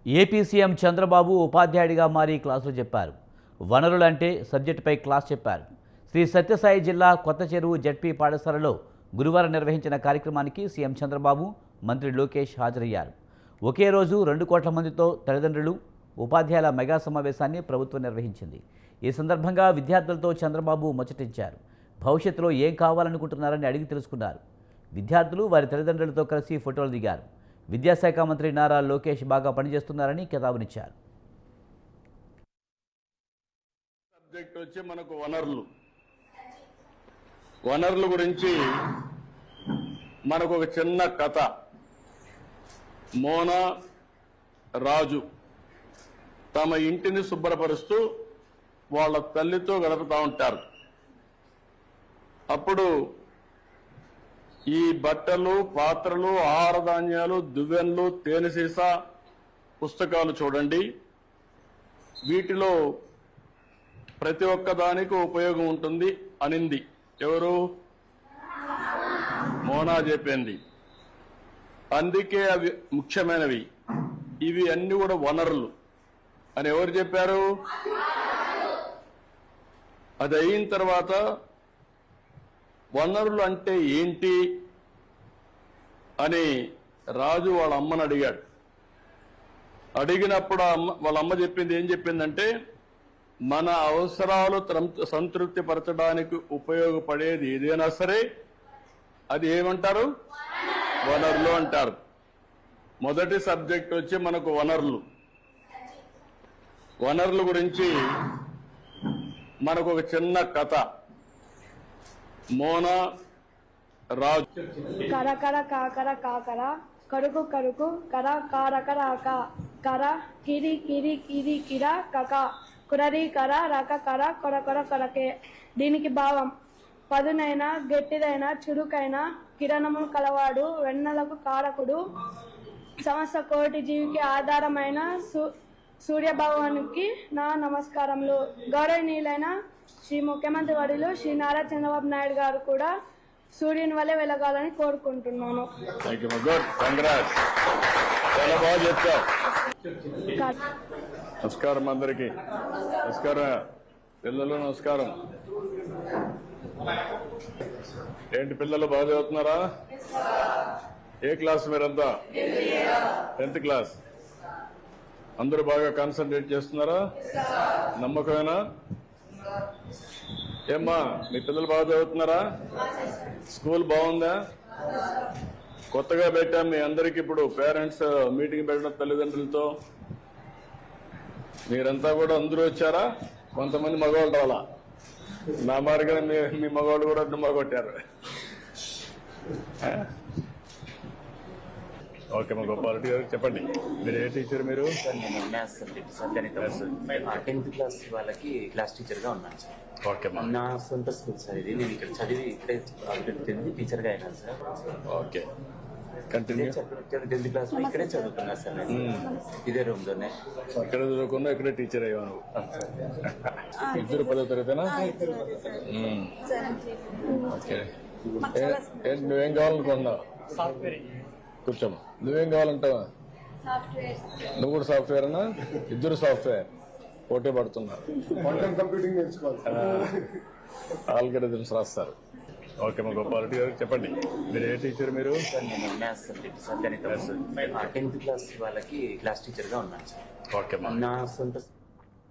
AP CM Chandrababu ఉపాధ్యాయుడిగా మారి క్లాసులు చెప్పారు. వనరులంటే సబ్జెక్టుపై క్లాస్ చెప్పారు. శ్రీ సత్యసాయి జిల్లా కొత్త చెరువు జడ్పీ పాఠశాలలో గురువారం నిర్వహించిన కార్యక్రమానికి సీఎం చంద్రబాబు, మంత్రి లోకేష్ హాజరయ్యారు. ఒకే రోజు 2 కోట్ల మందితో తల్లిదండ్రులు, ఉపాధ్యాయుల మెగా సమావేశాన్ని ప్రభుత్వం నిర్వహించింది. ఈ సందర్భంగా విద్యార్థులతో చంద్రబాబు ముచ్చటించారు. భవిష్యత్తులో ఏం కావాలనుకుంటున్నారని అడిగి తెలుసుకున్నారు. విద్యార్థులు వారి తల్లిదండ్రులతో కలిసి ఫోటోలు దిగారు. విద్యాశాఖ మంత్రి నారా లోకేష్ బాగా పనిచేస్తున్నారని కితాబునిచ్చారు. సబ్జెక్ట్ వచ్చి మనకు వనరుల గురించి మనకు ఒక చిన్న కథ. మోనా, రాజు తమ ఇంటిని శుభ్రపరుస్తూ వాళ్ళ తల్లితో గడుపుతూ ఉంటారు. అప్పుడు ఈ బట్టలు, పాత్రలు, ఆహార ధాన్యాలు, దువ్వెనలు, తేనె సీసా, పుస్తకాలు చూడండి. వీటిలో ప్రతి ఒక్క దానికి ఉపయోగం ఉంటుంది అనింది. ఎవరు? మోనా చెప్పింది. అందుకే అవి ముఖ్యమైనవి. ఇవి అన్ని కూడా వనరులు అని ఎవరు చెప్పారు? అది అయిన తర్వాత వనరులు అంటే ఏంటి అని రాజు వాళ్ళ అమ్మని అడిగాడు. అడిగినప్పుడు వాళ్ళ అమ్మ చెప్పింది ఏం చెప్పిందంటే, మన అవసరాలు సంతృప్తి పరచడానికి ఉపయోగపడేది ఏదైనా సరే అది ఏమంటారు? వనరులు అంటారు. మొదటి సబ్జెక్ట్ వచ్చి మనకు వనరుల గురించి మనకు ఒక చిన్న కథ. మోనా, రాజు. కర కర కాకర కాకర కరుకు కరుకు కర కారకర కర కిరి కిరి కిరి కిర కక కురరి కర రక కర కొర కొర కొరకే. దీనికి భావం పదునైన, గట్టిదైన, చురుకైన, కిరణములు కలవాడు, వెన్నెలకు కారకుడు, సమస్త కోటి జీవికి ఆధారమైన సూర్యభగవానికి నా నమస్కారములు. గౌరవనీయులైన శ్రీ ముఖ్యమంత్రి వర్యులు శ్రీ నారా చంద్రబాబు నాయుడు గారు కూడా సూర్యుని వల్లే వెలగాలని కోరుకుంటున్నాను. నమస్కారం అందరికీ. నమస్కారం పిల్లలు. నమస్కారం. ఏంటి పిల్లలు బాగా చదువుతున్నారా? ఏ క్లాస్ మీరంతా? 10th class. అందరూ బాగా కాన్సన్ట్రేట్ చేస్తున్నారా? నమ్మకమేనా? ఏమ్మా మీ పిల్లలు బాగా చదువుతున్నారా? స్కూల్ బాగుందా? కొత్తగా పెట్టాం మీ అందరికి. ఇప్పుడు పేరెంట్స్ మీటింగ్ పెట్టడం తల్లిదండ్రులతో. మీరంతా కూడా అందరూ వచ్చారా? కొంతమంది మగవాళ్ళు రావాలా. నా మార్గం మీ మగవాళ్ళు కూడా డుమ్మా కొట్టారు. ఓకే, మా గోపాలరెడ్డి గారు చెప్పండి. మీరు ఏ టీచర్? మీరు? నేను మ్యాథ్స్ సబ్జెక్ట్ సార్, గణితం. 10th క్లాస్ వాళ్ళకి క్లాస్ టీచర్గా ఉన్నాను సార్. ఓకే, నా సొంత స్కూల్ సార్ ఇది. నేను ఇక్కడ చదివి ఇక్కడే టీచర్గా అయినాను sir. Okay, continue. 10th class ఇక్కడే చదువుకున్నా సార్. నేను ఇదే రూమ్లోనే. ఇక్కడ చదువుకున్నా, ఇక్కడే టీచర్ అయ్యాను. ఇద్దరు 10వ తరగతినా? ఓకే. నువ్వేం కావాలనుకున్నావు? కూర్చోమ్మా. నువ్వేం కావాలంటావా? నువ్వు కూడా సాఫ్ట్వేర్ అన్నా? ఇద్దరు సాఫ్ట్వేర్ పోటీ పడుతున్నారు. కంప్యూటింగ్ నేర్చుకోవాలి. ఆల్గరిథమ్స్ రాస్తారు. ఓకే, మా గోపాలరెడ్డి గారు చెప్పండి. మీరు ఏ టీచర్? మీరు? నేను మ్యాథ్స్ సబ్జెక్ట్ సార్, గణితం. 10th క్లాస్ వాళ్ళకి క్లాస్ టీచర్గా ఉన్నాను సార్. ఓకే, నా సొంత